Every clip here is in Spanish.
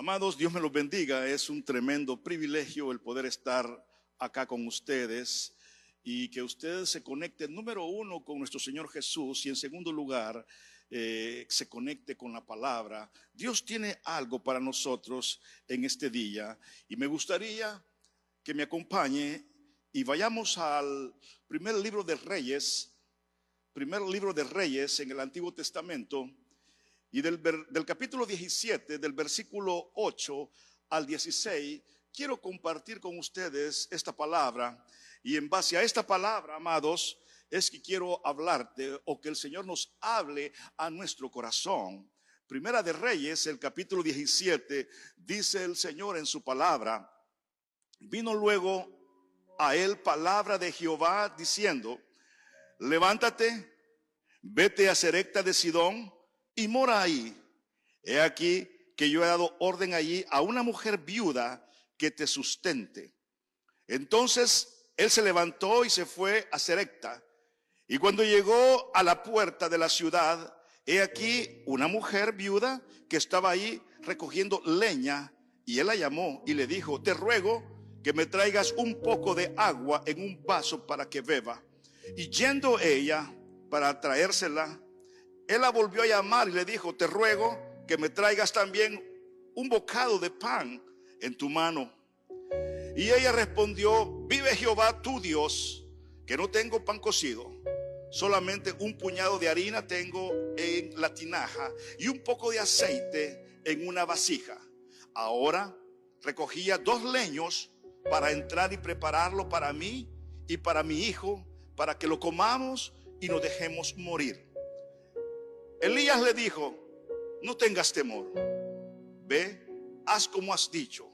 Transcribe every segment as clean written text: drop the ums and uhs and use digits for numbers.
Amados, Dios me los bendiga. Es un tremendo privilegio el poder estar acá con ustedes y que ustedes se conecten, número uno, con nuestro Señor Jesús, y en segundo lugar, se conecte con la palabra. Dios tiene algo para nosotros en este día y me gustaría que me acompañe y vayamos al primer libro de Reyes en el Antiguo Testamento. Y del capítulo 17, del versículo 8 al 16, quiero compartir con ustedes esta palabra. Y en base a esta palabra, amados, es que quiero hablarte, o que el Señor nos hable a nuestro corazón. Primera de Reyes, el capítulo 17, dice el Señor en su palabra: vino luego a él palabra de Jehová diciendo: levántate, vete a Sarepta de Sidón y mora ahí. He aquí que yo he dado orden allí a una mujer viuda que te sustente. Entonces él se levantó y se fue a Sarepta. Y cuando llegó a la puerta de la ciudad, he aquí una mujer viuda que estaba ahí recogiendo leña. Y él la llamó y le dijo: te ruego que me traigas un poco de agua en un vaso para que beba. Y yendo ella para traérsela, él la volvió a llamar y le dijo: te ruego que me traigas también un bocado de pan en tu mano. Y ella respondió: vive Jehová tu Dios, que no tengo pan cocido, solamente un puñado de harina tengo en la tinaja y un poco de aceite en una vasija. Ahora recogía 2 leños para entrar y prepararlo para mí y para mi hijo, para que lo comamos y nos dejemos morir. Elías le dijo: no tengas temor, ve, haz como has dicho,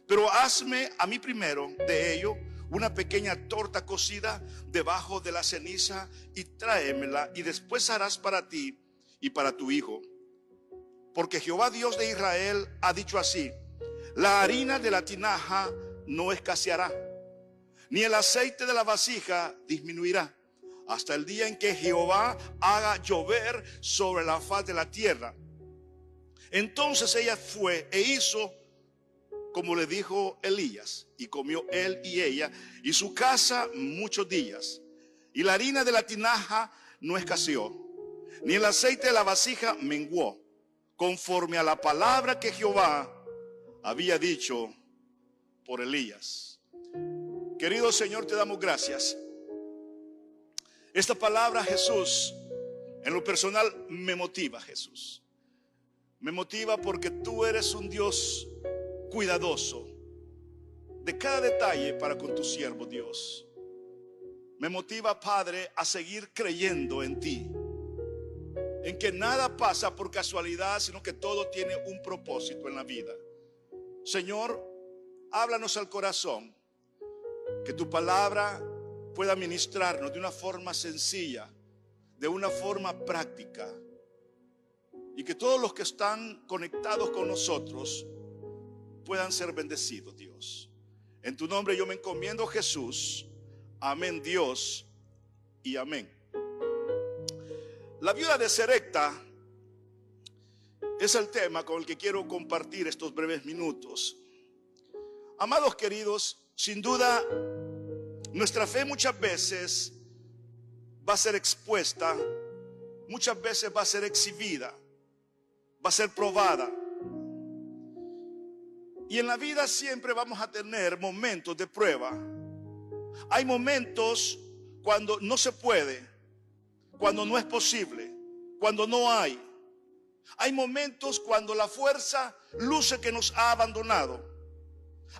pero hazme a mí primero de ello una pequeña torta cocida debajo de la ceniza y tráemela, y después harás para ti y para tu hijo. Porque Jehová Dios de Israel ha dicho así: la harina de la tinaja no escaseará, ni el aceite de la vasija disminuirá, hasta el día en que Jehová haga llover sobre la faz de la tierra. Entonces ella fue e hizo como le dijo Elías, y comió él y ella y su casa muchos días. Y la harina de la tinaja no escaseó, ni el aceite de la vasija menguó, conforme a la palabra que Jehová había dicho por Elías. Querido Señor, te damos gracias. Esta palabra, Jesús, en lo personal me motiva, Jesús. Me motiva porque tú eres un Dios cuidadoso de cada detalle para con tu siervo, Dios. Me motiva, Padre, a seguir creyendo en ti, en que nada pasa por casualidad, sino que todo tiene un propósito en la vida. Señor, háblanos al corazón, que tu palabra pueda ministrarnos de una forma sencilla, de una forma práctica, y que todos los que están conectados con nosotros puedan ser bendecidos, Dios. En tu nombre yo me encomiendo, Jesús. Amén, Dios, y amén. La viuda de Sarepta es el tema con el que quiero compartir estos breves minutos. Amados queridos, sin duda nuestra fe muchas veces va a ser expuesta, muchas veces va a ser exhibida, va a ser probada. Y en la vida siempre vamos a tener momentos de prueba. Hay momentos cuando no se puede, cuando no es posible, cuando no hay. Hay momentos cuando la fuerza luce que nos ha abandonado.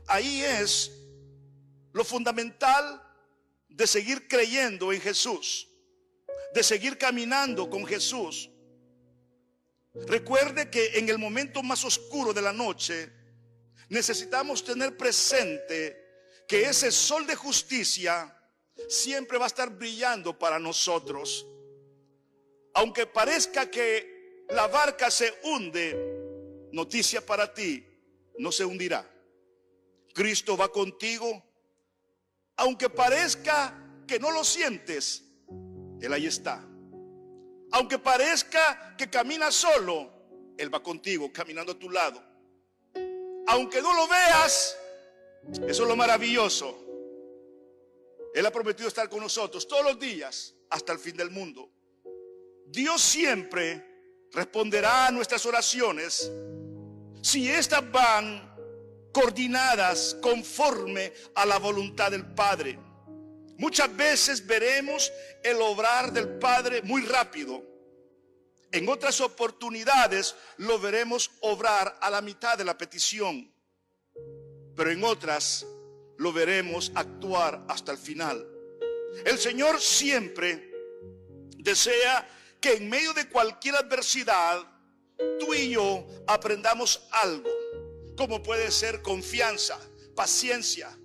Ahí es lo fundamental de seguir creyendo en Jesús, de seguir caminando con Jesús. Recuerde que en el momento más oscuro de la noche necesitamos tener presente que ese sol de justicia siempre va a estar brillando para nosotros. Aunque parezca que la barca se hunde, noticia para ti, no se hundirá. Cristo va contigo. Aunque parezca que no lo sientes, Él ahí está. Aunque parezca que caminas solo, Él va contigo, caminando a tu lado. aunque no lo veas, eso es lo maravilloso. Él ha prometido estar con nosotros todos los días hasta el fin del mundo. Dios siempre responderá a nuestras oraciones si éstas van coordinadas conforme a la voluntad del Padre. Muchas veces veremos el obrar del Padre muy rápido. En otras oportunidades lo veremos obrar a la mitad de la petición, pero en otras lo veremos actuar hasta el final. El Señor siempre desea que en medio de cualquier adversidad tú y yo aprendamos algo, como puede ser confianza, paciencia,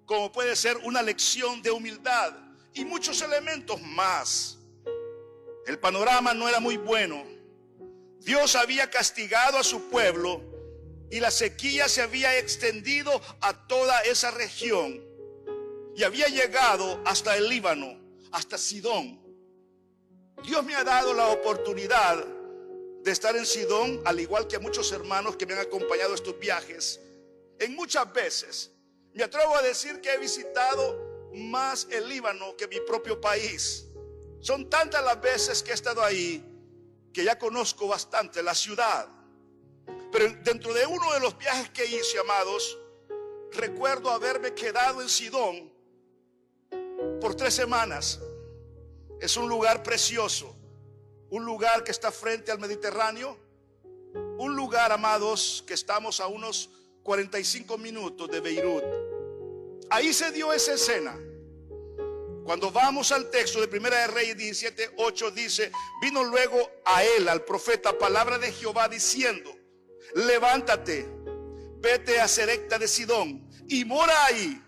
como puede ser una lección de humildad y muchos elementos más. El panorama no era muy bueno. Dios había castigado a su pueblo y la sequía se había extendido a toda esa región y había llegado hasta el Líbano, hasta Sidón. Dios me ha dado la oportunidad de estar en Sidón, al igual que a muchos hermanos que me han acompañado a estos viajes. En muchas veces me atrevo a decir que he visitado más el Líbano que mi propio país. Son tantas las veces que he estado ahí que ya conozco bastante la ciudad. Pero dentro de uno de los viajes que hice, amados, recuerdo haberme quedado en Sidón por 3 semanas. Es un lugar precioso, un lugar que está frente al Mediterráneo, un lugar, amados, que estamos a unos 45 minutos de Beirut. Ahí se dio esa escena. Cuando vamos al texto de Primera de Reyes 17:8 dice: vino luego a él, al profeta, palabra de Jehová diciendo: levántate, vete a Sarepta de Sidón y mora ahí.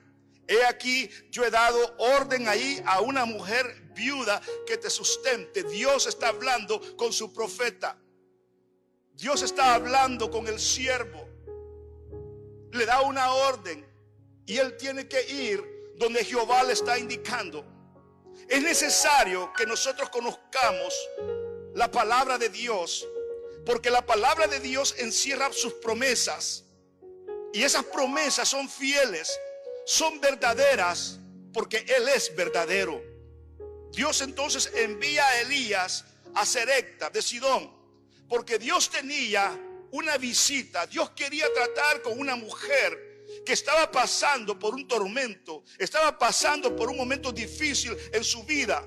He aquí, yo he dado orden ahí a una mujer viuda que te sustente. Dios está hablando con su profeta. Dios está hablando con el siervo. Le da una orden y él tiene que ir donde Jehová le está indicando. Es necesario que nosotros conozcamos la palabra de Dios, porque la palabra de Dios encierra sus promesas, y esas promesas son fieles, son verdaderas, porque Él es verdadero. Dios entonces envía a Elías a Sarepta de Sidón, porque Dios tenía una visita. Dios quería tratar con una mujer que estaba pasando por un tormento, estaba pasando por un momento difícil en su vida.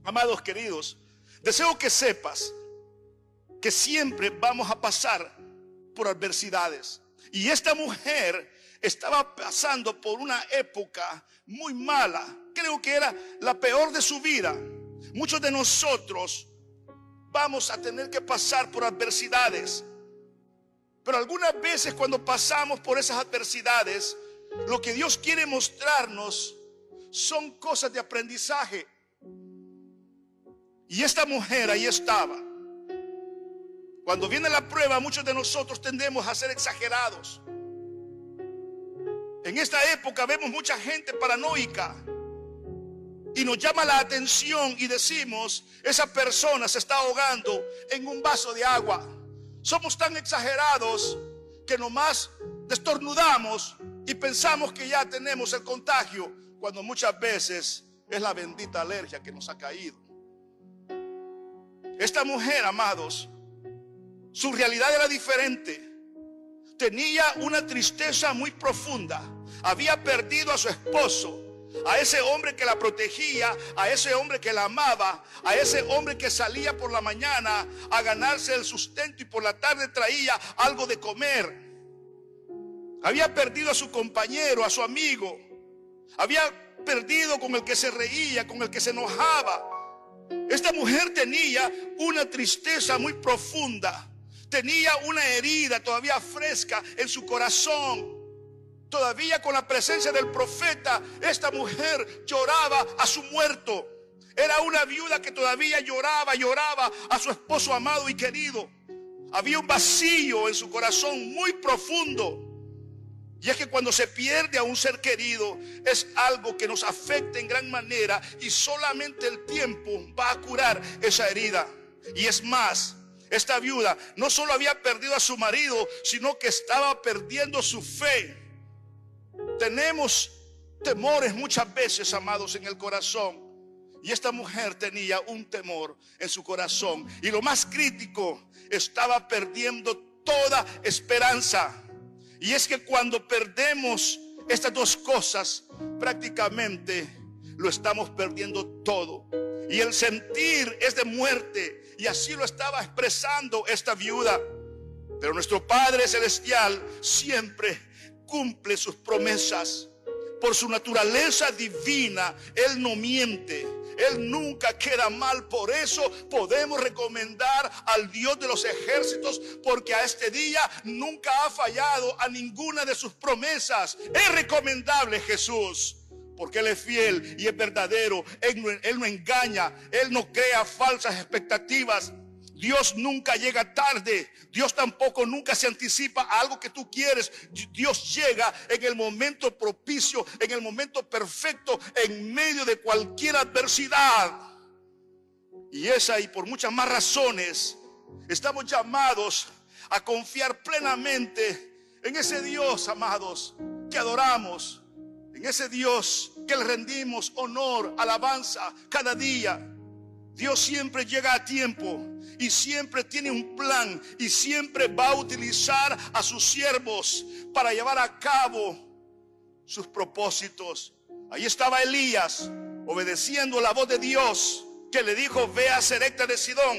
Amados queridos, deseo que sepas que siempre vamos a pasar por adversidades. Y esta mujer estaba pasando por una época muy mala. Creo que era la peor de su vida. Muchos de nosotros vamos a tener que pasar por adversidades. Pero algunas veces cuando pasamos por esas adversidades, lo que Dios quiere mostrarnos son cosas de aprendizaje. Y esta mujer ahí estaba. Cuando viene la prueba, muchos de nosotros tendemos a ser exagerados. En esta época vemos mucha gente paranoica y nos llama la atención y decimos: esa persona se está ahogando en un vaso de agua. Somos tan exagerados que nomás destornudamos y pensamos que ya tenemos el contagio, cuando muchas veces es la bendita alergia que nos ha caído. Esta mujer, amados, su realidad era diferente. Tenía una tristeza muy profunda. Había perdido a su esposo, a ese hombre que la protegía, a ese hombre que la amaba, a ese hombre que salía por la mañana a ganarse el sustento y por la tarde traía algo de comer. Había perdido a su compañero, a su amigo. Había perdido con el que se reía, con el que se enojaba. Esta mujer tenía una tristeza muy profunda. Tenía una herida todavía fresca en su corazón. Todavía con la presencia del profeta, esta mujer lloraba a su muerto. Era una viuda que todavía lloraba a su esposo amado y querido. Había un vacío en su corazón muy profundo. Y es que cuando se pierde a un ser querido, es algo que nos afecta en gran manera, y solamente el tiempo va a curar esa herida. Y es más, Esta viuda no solo había perdido a su marido, sino que estaba perdiendo su fe. Tenemos temores muchas veces, amados, en el corazón. Y esta mujer tenía un temor en su corazón. Y lo más crítico, estaba perdiendo toda esperanza. Y es que cuando perdemos estas dos cosas, prácticamente lo estamos perdiendo todo. Y el sentir es de muerte. Y así lo estaba expresando esta viuda. Pero nuestro Padre Celestial siempre cumple sus promesas. Por su naturaleza divina, Él no miente. Él nunca queda mal. Por eso podemos recomendar al Dios de los ejércitos, porque a este día nunca ha fallado a ninguna de sus promesas. Es recomendable Jesús, porque Él es fiel y es verdadero. Él no engaña, Él no crea falsas expectativas. Dios nunca llega tarde. Dios tampoco nunca se anticipa a algo que tú quieres. Dios llega en el momento propicio, en el momento perfecto, en medio de cualquier adversidad. Y esa y por muchas más razones estamos llamados a confiar plenamente en ese Dios, amados, que adoramos, en ese Dios que le rendimos honor, alabanza cada día. Dios siempre llega a tiempo y siempre tiene un plan y siempre va a utilizar a sus siervos para llevar a cabo sus propósitos. Ahí estaba Elías obedeciendo la voz de Dios, que le dijo: ve a Sarepta de Sidón.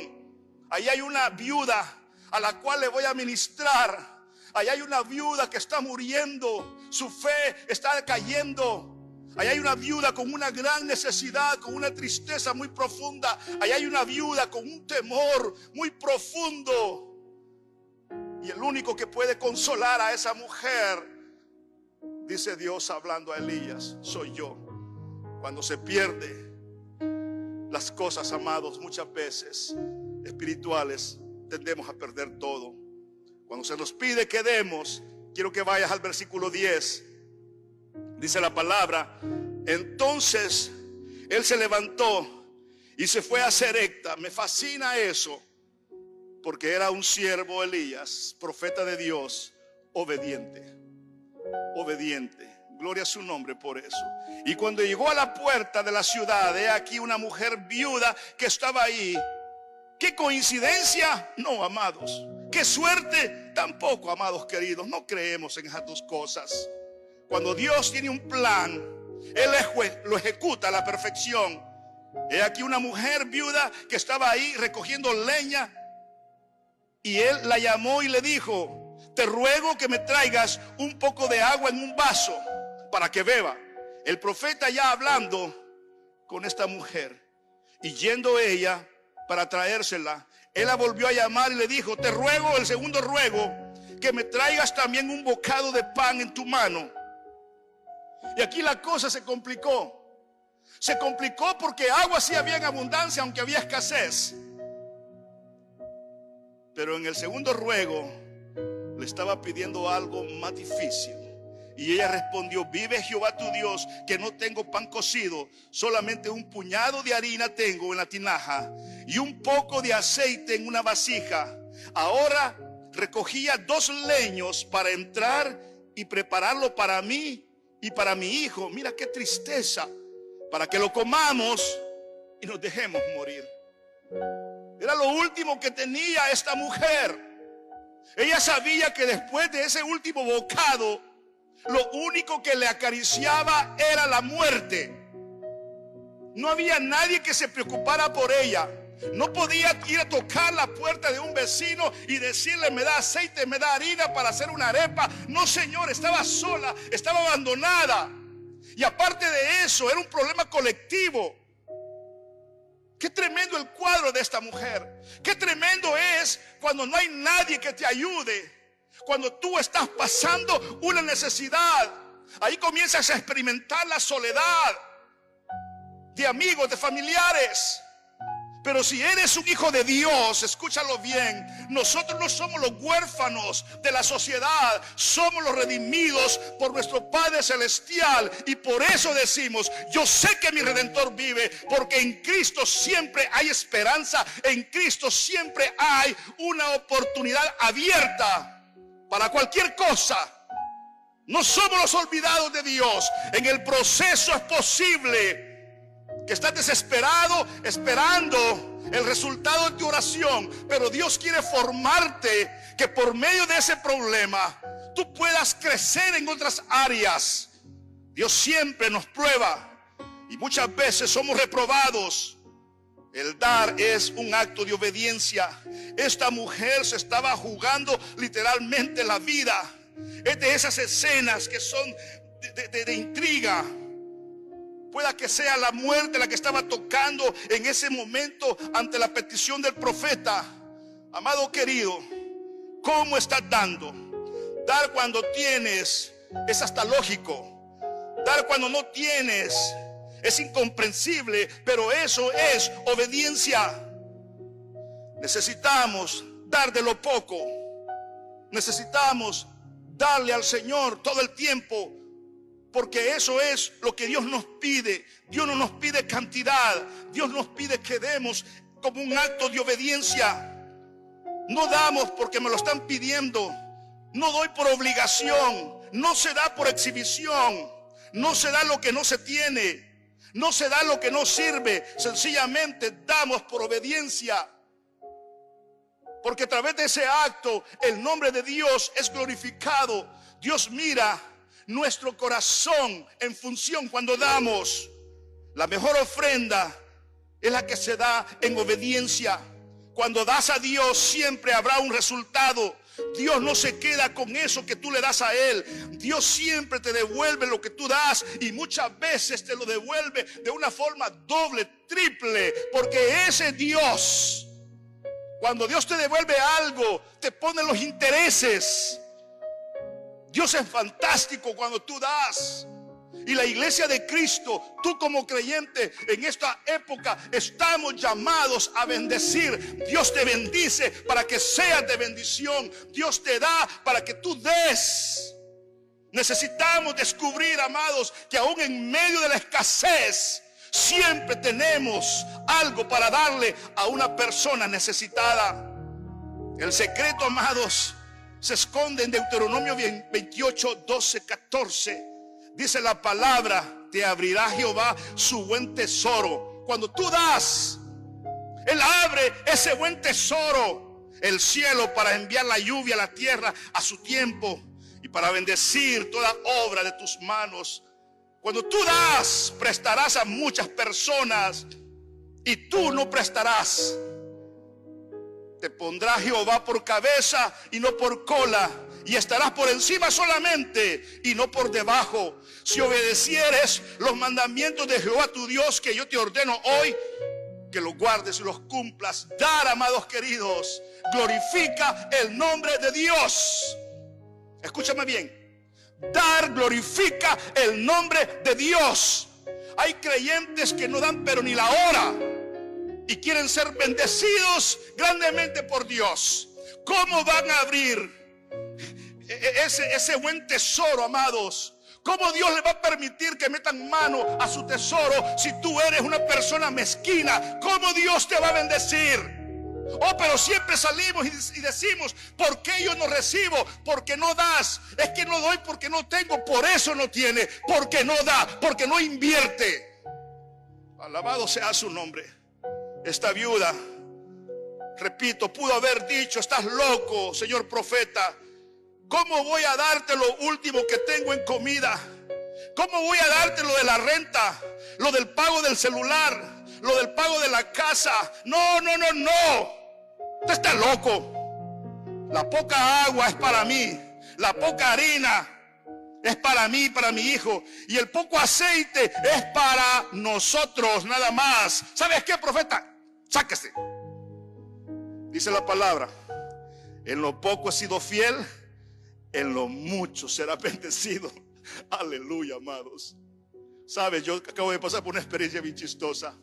Ahí hay una viuda a la cual le voy a ministrar. Ahí hay una viuda que está muriendo, su fe está cayendo. Ahí hay una viuda con una gran necesidad, con una tristeza muy profunda. Ahí hay una viuda con un temor muy profundo. Y el único que puede consolar a esa mujer, dice Dios hablando a Elías, soy yo. Cuando se pierde las cosas, amados, muchas veces espirituales, tendemos a perder todo. Cuando se nos pide que demos, quiero que vayas al versículo 10. Dice la palabra: entonces él se levantó y se fue a Sarepta. Me fascina eso, porque era un siervo Elías, profeta de Dios, obediente. Obediente. Gloria a su nombre por eso. Y cuando llegó a la puerta de la ciudad, he aquí una mujer viuda que estaba ahí. ¿Qué coincidencia? No, amados. ¿Qué suerte? Tampoco, amados queridos. No creemos en esas dos cosas. Cuando Dios tiene un plan, Él lo ejecuta a la perfección. He aquí una mujer viuda que estaba ahí recogiendo leña, y Él la llamó y le dijo: te ruego que me traigas un poco de agua en un vaso para que beba. El profeta ya hablando con esta mujer, y yendo ella para traérsela, Él la volvió a llamar y le dijo: te ruego, el segundo ruego, que me traigas también un bocado de pan en tu mano. Y aquí la cosa se complicó. Se complicó porque agua sí había en abundancia, aunque había escasez. Pero en el segundo ruego le estaba pidiendo algo más difícil. Y ella respondió: vive Jehová tu Dios, que no tengo pan cocido, solamente un puñado de harina tengo en la tinaja y un poco de aceite en una vasija. Ahora recogía 2 leños para entrar y prepararlo para mí y para mi hijo. Mira qué tristeza, para que lo comamos y nos dejemos morir. Era lo último que tenía esta mujer. Ella sabía que después de ese último bocado, lo único que le acariciaba era la muerte. No había nadie que se preocupara por ella. No podía ir a tocar la puerta de un vecino y decirle: me da aceite, me da harina para hacer una arepa. No, señor, estaba sola, estaba abandonada. Y aparte de eso, era un problema colectivo. Qué tremendo el cuadro de esta mujer. Qué tremendo es cuando no hay nadie que te ayude. Cuando tú estás pasando una necesidad, ahí comienzas a experimentar la soledad de amigos, de familiares. Pero si eres un hijo de Dios, escúchalo bien, nosotros no somos los huérfanos de la sociedad, somos los redimidos por nuestro Padre Celestial. Y por eso decimos, yo sé que mi Redentor vive, porque en Cristo siempre hay esperanza, en Cristo siempre hay una oportunidad abierta para cualquier cosa. No somos los olvidados de Dios. En el proceso es posible que estás desesperado esperando el resultado de tu oración, pero Dios quiere formarte, que por medio de ese problema tú puedas crecer en otras áreas. Dios siempre nos prueba y muchas veces somos reprobados. El dar es un acto de obediencia. Esta mujer se estaba jugando literalmente la vida. Es de esas escenas que son de intriga. Pueda que sea la muerte la que estaba tocando en ese momento ante la petición del profeta. Amado querido, ¿cómo estás dando? Dar cuando tienes es hasta lógico. Dar cuando no tienes es incomprensible, pero eso es obediencia. Necesitamos dar de lo poco. Necesitamos darle al Señor todo el tiempo, porque eso es lo que Dios nos pide. Dios no nos pide cantidad, Dios nos pide que demos como un acto de obediencia. No damos porque me lo están pidiendo, no doy por obligación, no se da por exhibición, no se da lo que no se tiene, no se da lo que no sirve. Sencillamente damos por obediencia, porque a través de ese acto el nombre de Dios es glorificado. Dios mira nuestro corazón en función cuando damos. La mejor ofrenda es la que se da en obediencia. Cuando das a Dios siempre habrá un resultado. Dios no se queda con eso que tú le das a Él. Dios siempre te devuelve lo que tú das, y muchas veces te lo devuelve de una forma doble, triple, porque ese Dios, cuando Dios te devuelve algo, te pone los intereses. Dios es fantástico cuando tú das. Y la iglesia de Cristo, tú como creyente en esta época, estamos llamados a bendecir. Dios te bendice para que seas de bendición. Dios te da para que tú des. Necesitamos descubrir, amados, que aún en medio de la escasez siempre tenemos algo para darle a una persona necesitada. El secreto, amados, se esconde en Deuteronomio 28, 12, 14. Dice la palabra: te abrirá Jehová su buen tesoro. Cuando tú das, Él abre ese buen tesoro, el cielo, para enviar la lluvia a la tierra a su tiempo y para bendecir toda obra de tus manos. Cuando tú das, prestarás a muchas personas, y tú no prestarás. Te pondrá Jehová por cabeza y no por cola, y estarás por encima solamente y no por debajo. Si obedecieres los mandamientos de Jehová tu Dios, que yo te ordeno hoy, que los guardes y los cumplas. Dar, amados queridos, glorifica el nombre de Dios. Escúchame bien. Dar glorifica el nombre de Dios. Hay creyentes que no dan pero ni la hora, y quieren ser bendecidos grandemente por Dios. ¿Cómo van a abrir ese buen tesoro, amados? ¿Cómo Dios le va a permitir que metan mano a su tesoro si tú eres una persona mezquina? ¿Cómo Dios te va a bendecir? Oh, pero siempre salimos y decimos: ¿por qué yo no recibo? Porque no das. Es que no doy porque no tengo, por eso no tiene. Porque no da, porque no invierte. Alabado sea su nombre. Esta viuda, repito, pudo haber dicho: estás loco, señor profeta. ¿Cómo voy a darte lo último que tengo en comida? ¿Cómo voy a darte lo de la renta, lo del pago del celular, lo del pago de la casa? No, no, no, no. Usted está loco. La poca agua es para mí, la poca harina es para mí, para mi hijo, y el poco aceite es para nosotros nada más. ¿Sabes qué, profeta? Sáquese. Dice la palabra: en lo poco he sido fiel, en lo mucho será bendecido. Aleluya, amados. Sabes, yo acabo de pasar por una experiencia bien chistosa.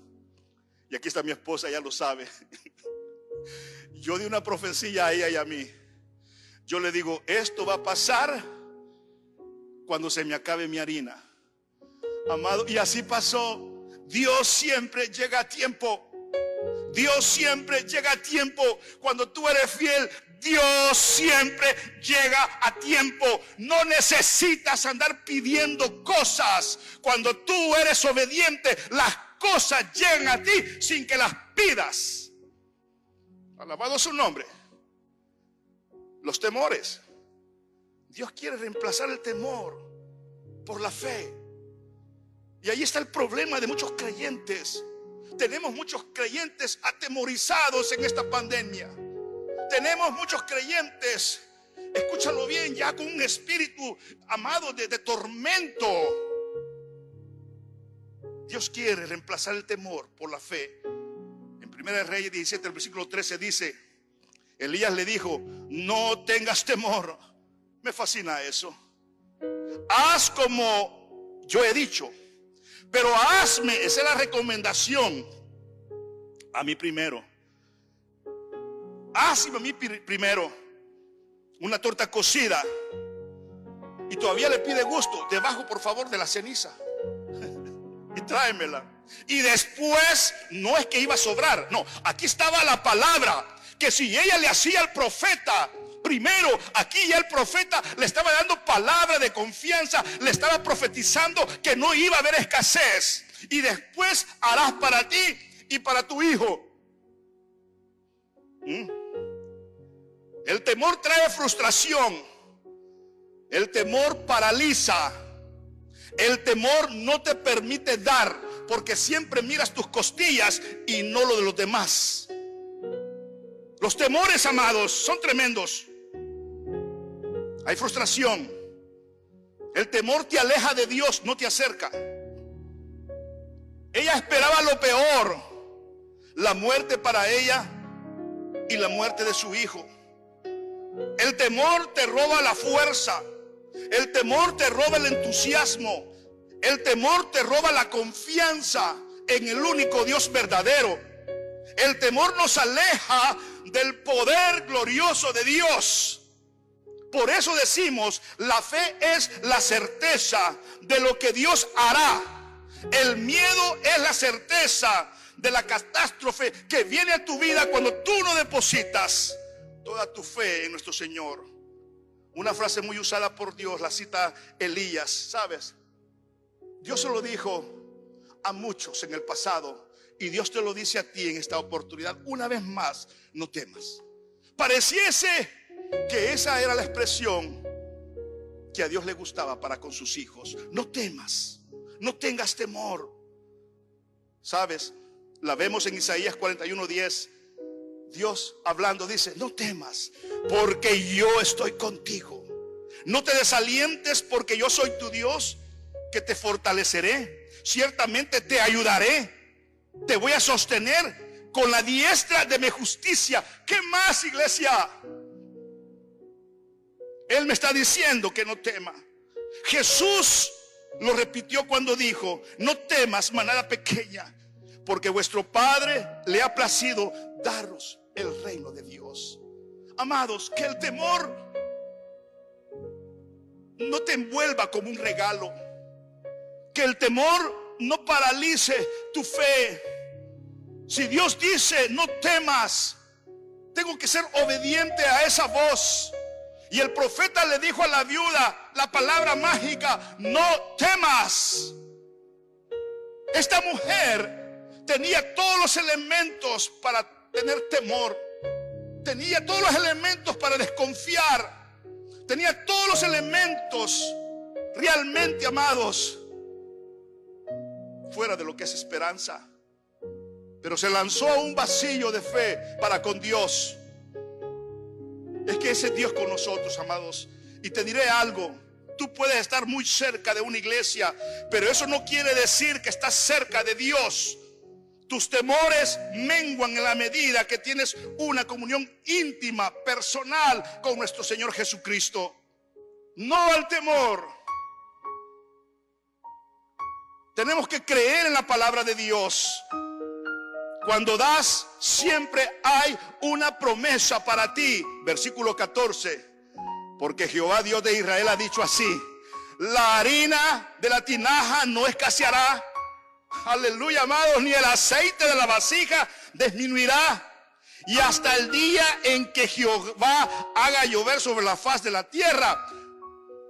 Y aquí está mi esposa, ya lo sabe. Yo di una profecía a ella y a mí. Yo le digo, esto va a pasar cuando se me acabe mi harina. Amado, y así pasó. Dios siempre llega a tiempo. Dios siempre llega a tiempo. Cuando tú eres fiel, Dios siempre llega a tiempo. No necesitas andar pidiendo cosas. Cuando tú eres obediente, las cosas llegan a ti sin que las pidas. Alabado su nombre. Los temores. Dios quiere reemplazar el temor por la fe. Y ahí está el problema de muchos creyentes. Tenemos muchos creyentes atemorizados en esta pandemia. Tenemos muchos creyentes, escúchalo bien, ya con un espíritu, amado, de tormento. Dios quiere reemplazar el temor por la fe. En 1 Reyes 17, el versículo 13 dice, Elías le dijo, no tengas temor. Me fascina eso. Haz como yo he dicho, pero hazme, esa es la recomendación, a mí primero. Hazme a mí primero una torta cocida. Y todavía le pide gusto, debajo por favor de la ceniza. Y tráemela. Y después, no es que iba a sobrar, no, aquí estaba la palabra, que si ella le hacía al profeta primero, aquí ya el profeta le estaba dando palabra de confianza, le estaba profetizando que no iba a haber escasez. Y después harás para ti y para tu hijo. El temor trae frustración. El temor paraliza. El temor no te permite dar, porque siempre miras tus costillas y no lo de los demás. Los temores, amados, son tremendos. Hay frustración. El temor te aleja de Dios, no te acerca. Ella esperaba lo peor, la muerte para ella y la muerte de su hijo. El temor te roba la fuerza. El temor te roba el entusiasmo. El temor te roba la confianza en el único Dios verdadero. El temor nos aleja del poder glorioso de Dios. Por eso decimos, la fe es la certeza de lo que Dios hará. El miedo es la certeza de la catástrofe que viene a tu vida cuando tú no depositas toda tu fe en nuestro Señor. Una frase muy usada por Dios, la cita Elías, ¿sabes? Dios se lo dijo a muchos en el pasado y Dios te lo dice a ti en esta oportunidad. Una vez más, no temas. Pareciese que esa era la expresión que a Dios le gustaba para con sus hijos. No temas, no tengas temor. ¿Sabes? La vemos en Isaías 41:10. Dios hablando dice, no temas, porque yo estoy contigo. No te desalientes, porque yo soy tu Dios, que te fortaleceré. Ciertamente te ayudaré. Te voy a sostener con la diestra de mi justicia. ¿Qué más, iglesia? Él me está diciendo que no tema. Jesús lo repitió cuando dijo, no temas, manada pequeña, porque vuestro Padre le ha placido daros el reino de Dios. Amados, que el temor no te envuelva como un regalo. Que el temor no paralice tu fe. Si Dios dice no temas, tengo que ser obediente a esa voz. Y el profeta le dijo a la viuda la palabra mágica, no temas. Esta mujer tenía todos los elementos para tener temor. Tenía todos los elementos para desconfiar. Tenía todos los elementos realmente, amados, fuera de lo que es esperanza. Pero se lanzó a un vacío de fe para con Dios. Es que ese es Dios con nosotros, amados. Y te diré algo, tú puedes estar muy cerca de una iglesia, pero eso no quiere decir que estás cerca de Dios. Tus temores menguan en la medida que tienes una comunión íntima, personal con nuestro Señor Jesucristo. No al temor. Tenemos que creer en la palabra de Dios. Cuando das, siempre hay una promesa para ti. Versículo 14. Porque Jehová Dios de Israel ha dicho así: la harina de la tinaja no escaseará. Aleluya, amados. Ni el aceite de la vasija disminuirá. Y hasta el día en que Jehová haga llover sobre la faz de la tierra.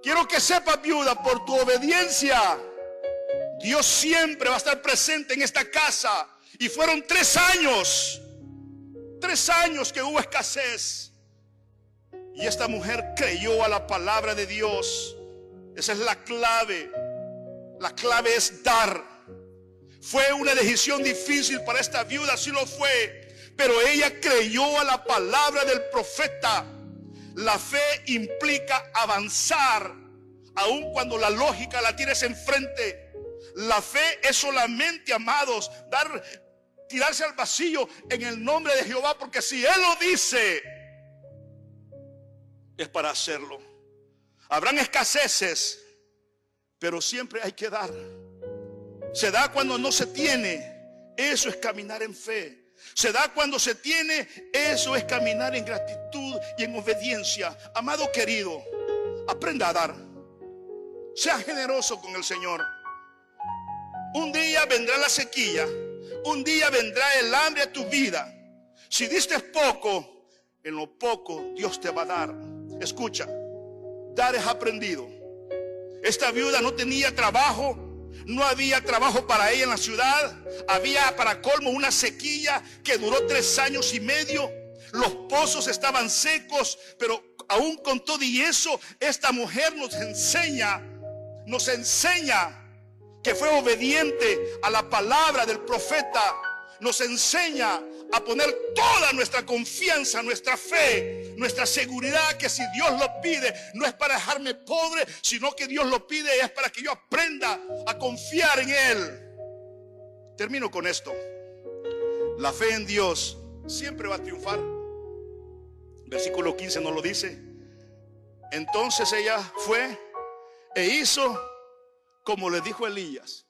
Quiero que sepas, viuda, por tu obediencia, Dios siempre va a estar presente en esta casa. Y fueron 3 años. 3 años que hubo escasez. Y esta mujer creyó a la palabra de Dios. Esa es la clave. La clave es dar. Fue una decisión difícil para esta viuda, sí lo fue. Pero ella creyó a la palabra del profeta. La fe implica avanzar, aun cuando la lógica la tienes enfrente. La fe es solamente, amados, tirarse al vacío en el nombre de Jehová, porque si Él lo dice, es para hacerlo. Habrán escaseces, pero siempre hay que dar. Se da cuando no se tiene. Eso es caminar en fe. Se da cuando se tiene. Eso es caminar en gratitud y en obediencia. Amado querido, aprenda a dar. Sea generoso con el Señor. Un día vendrá la sequía. Un día vendrá el hambre a tu vida. Si diste poco, en lo poco Dios te va a dar. Escucha, dar es aprendido. Esta viuda no tenía trabajo. No había trabajo para ella en la ciudad. Había para colmo una sequía que duró 3 años y medio. Los pozos estaban secos. Pero aún con todo y eso, esta mujer nos enseña que fue obediente a la palabra del profeta. Nos enseña a poner toda nuestra confianza, nuestra fe, nuestra seguridad, que si Dios lo pide, no es para dejarme pobre, sino que Dios lo pide es para que yo aprenda a confiar en Él. Termino con esto. La fe en Dios siempre va a triunfar. Versículo 15 nos lo dice. Entonces ella fue e hizo como le dijo Elías.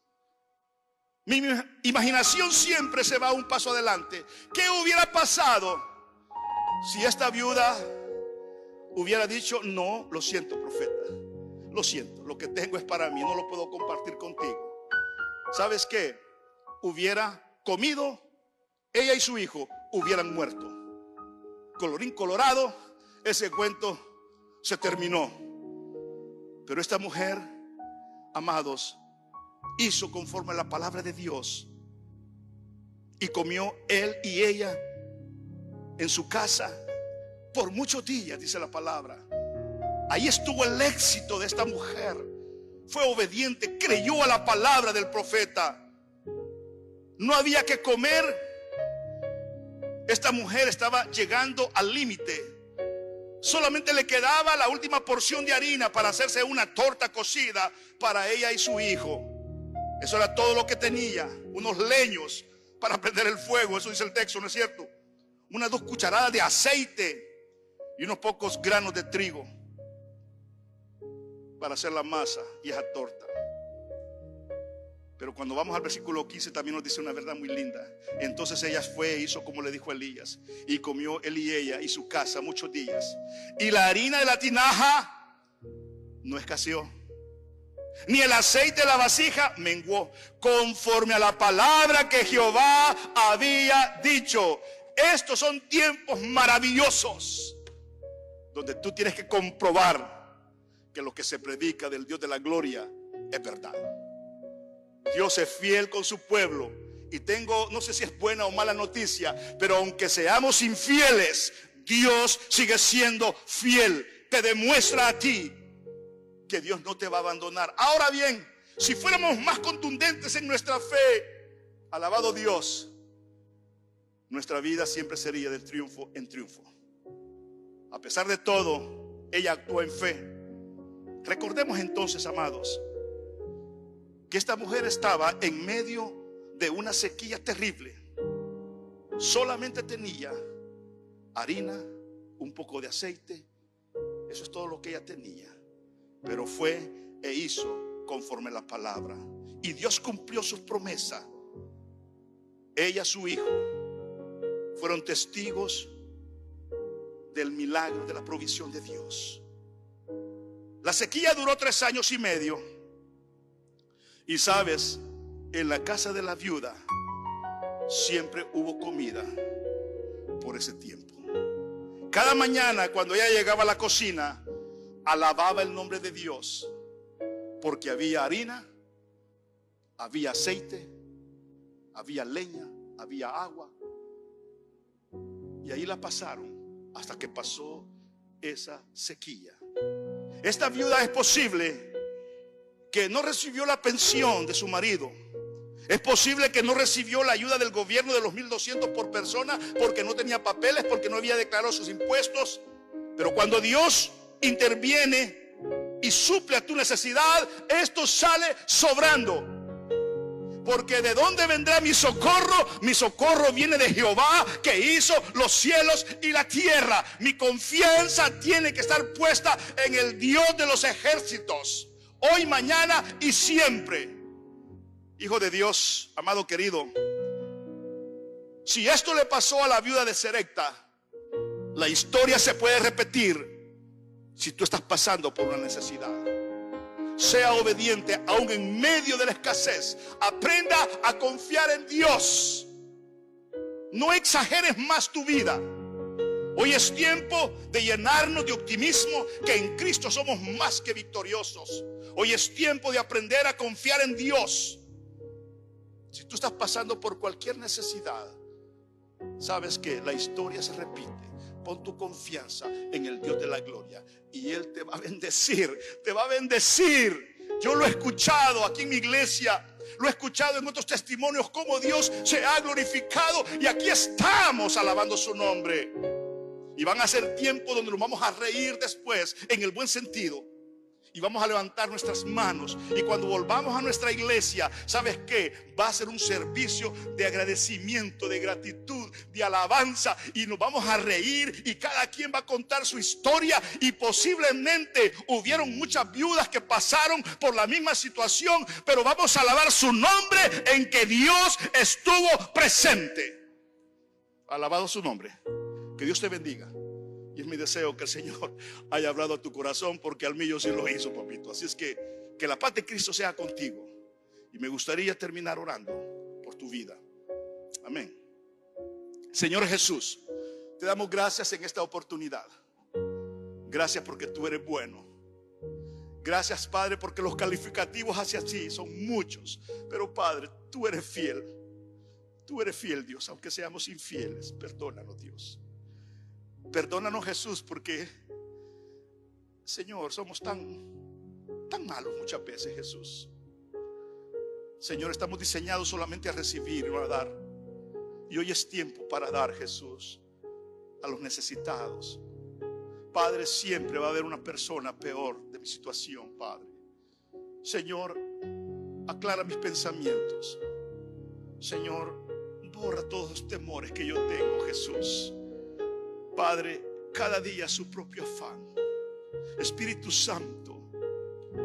Mi imaginación siempre se va un paso adelante. ¿Qué hubiera pasado si esta viuda hubiera dicho: no, lo siento, profeta, lo siento, lo que tengo es para mí, no lo puedo compartir contigo? ¿Sabes qué? Hubiera comido, ella y su hijo hubieran muerto. Colorín colorado, ese cuento se terminó. Pero esta mujer, amados, hizo conforme a la palabra de Dios. Y comió él y ella en su casa por muchos días, dice la palabra. Ahí estuvo el éxito de esta mujer. Fue obediente, creyó a la palabra del profeta. No había que comer. Esta mujer estaba llegando al límite. Solamente le quedaba la última porción de harina para hacerse una torta cocida para ella y su hijo. Eso era todo lo que tenía. Unos leños para prender el fuego. Eso dice el texto, ¿no es cierto? Unas 2 cucharadas de aceite y unos pocos granos de trigo para hacer la masa y esa torta. Pero cuando vamos al versículo 15 también nos dice una verdad muy linda. Entonces ella fue e hizo como le dijo Elías. Y comió él y ella y su casa muchos días. Y la harina de la tinaja no escaseó, ni el aceite de la vasija menguó, conforme a la palabra que Jehová había dicho. Estos son tiempos maravillosos, donde tú tienes que comprobar que lo que se predica del Dios de la gloria es verdad. Dios es fiel con su pueblo. Y tengo, no sé si es buena o mala noticia, pero aunque seamos infieles, Dios sigue siendo fiel. Te demuestra a ti que Dios no te va a abandonar. Ahora bien, si fuéramos más contundentes en nuestra fe, alabado Dios, nuestra vida siempre sería de triunfo en triunfo. A pesar de todo, ella actuó en fe. Recordemos entonces, amados, que esta mujer estaba en medio de una sequía terrible. Solamente tenía harina, un poco de aceite. Eso es todo lo que ella tenía. Pero fue e hizo conforme a la palabra. Y Dios cumplió sus promesas. Ella, su hijo fueron testigos del milagro, de la provisión de Dios. La sequía duró 3 años y medio. Y sabes, en la casa de la viuda siempre hubo comida por ese tiempo. Cada mañana cuando ella llegaba a la cocina, alababa el nombre de Dios, porque había harina, había aceite, había leña, había agua. Y ahí la pasaron hasta que pasó esa sequía. Esta viuda, es posible que no recibió la pensión de su marido. Es posible que no recibió la ayuda del gobierno de los 1,200 por persona, porque no tenía papeles, porque no había declarado sus impuestos. Pero cuando Dios interviene y suple a tu necesidad, esto sale sobrando. Porque ¿de dónde vendrá mi socorro? Mi socorro viene de Jehová, que hizo los cielos y la tierra. Mi confianza tiene que estar puesta en el Dios de los ejércitos, hoy, mañana y siempre. Hijo de Dios, amado querido, si esto le pasó a la viuda de Serepta, la historia se puede repetir si tú estás pasando por una necesidad. Sea obediente aún en medio de la escasez. Aprenda a confiar en Dios. No exageres más tu vida. Hoy es tiempo de llenarnos de optimismo, que en Cristo somos más que victoriosos. Hoy es tiempo de aprender a confiar en Dios. Si tú estás pasando por cualquier necesidad, sabes que la historia se repite. Pon tu confianza en el Dios de la gloria y Él te va a bendecir, te va a bendecir. Yo lo he escuchado aquí en mi iglesia, lo he escuchado en otros testimonios, cómo Dios se ha glorificado, y aquí estamos alabando su nombre. Y van a ser tiempos donde nos vamos a reír después, en el buen sentido, y vamos a levantar nuestras manos. Y cuando volvamos a nuestra iglesia, ¿sabes qué? Va a ser un servicio de agradecimiento, de gratitud, de alabanza. Y nos vamos a reír y cada quien va a contar su historia. Y posiblemente hubieron muchas viudas que pasaron por la misma situación, pero vamos a alabar su nombre en que Dios estuvo presente. Alabado su nombre. Que Dios te bendiga. Y es mi deseo que el Señor haya hablado a tu corazón, porque al mío sí lo hizo, papito. Así es que la paz de Cristo sea contigo. Y me gustaría terminar orando por tu vida. Amén. Señor Jesús, te damos gracias en esta oportunidad. Gracias porque tú eres bueno. Gracias, Padre, porque los calificativos hacia ti son muchos. Pero, Padre, tú eres fiel. Tú eres fiel, Dios, aunque seamos infieles. Perdónanos, Dios. Perdónanos, Jesús, porque, Señor, somos tan malos muchas veces, Jesús. Señor, estamos diseñados solamente a recibir y no a dar. Y hoy es tiempo para dar, Jesús, a los necesitados. Padre, siempre va a haber una persona peor de mi situación, Padre. Señor, aclara mis pensamientos. Señor, borra todos los temores que yo tengo, Jesús. Padre, cada día su propio afán. Espíritu Santo,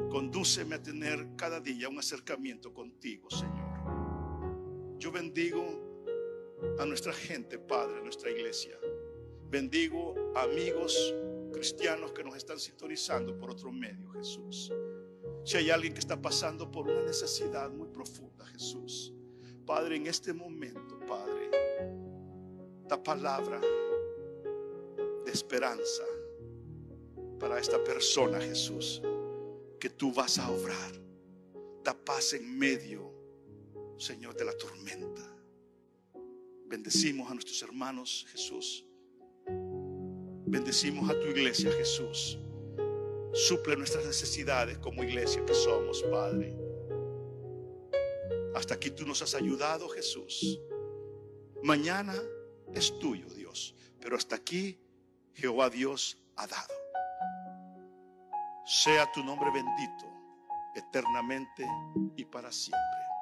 condúceme a tener cada día un acercamiento contigo, Señor. Yo bendigo a nuestra gente, Padre, a nuestra iglesia. Bendigo a amigos cristianos que nos están sintonizando por otro medio, Jesús. Si hay alguien que está pasando por una necesidad muy profunda, Jesús, Padre, en este momento, Padre, da palabra de esperanza para esta persona, Jesús, que tú vas a obrar. Da paz en medio, Señor, de la tormenta. Bendecimos a nuestros hermanos, Jesús. Bendecimos a tu iglesia, Jesús. Suple nuestras necesidades como iglesia que somos, Padre. Hasta aquí tú nos has ayudado, Jesús. Mañana es tuyo, Dios, pero hasta aquí Jehová Dios ha dado. Sea tu nombre bendito eternamente y para siempre.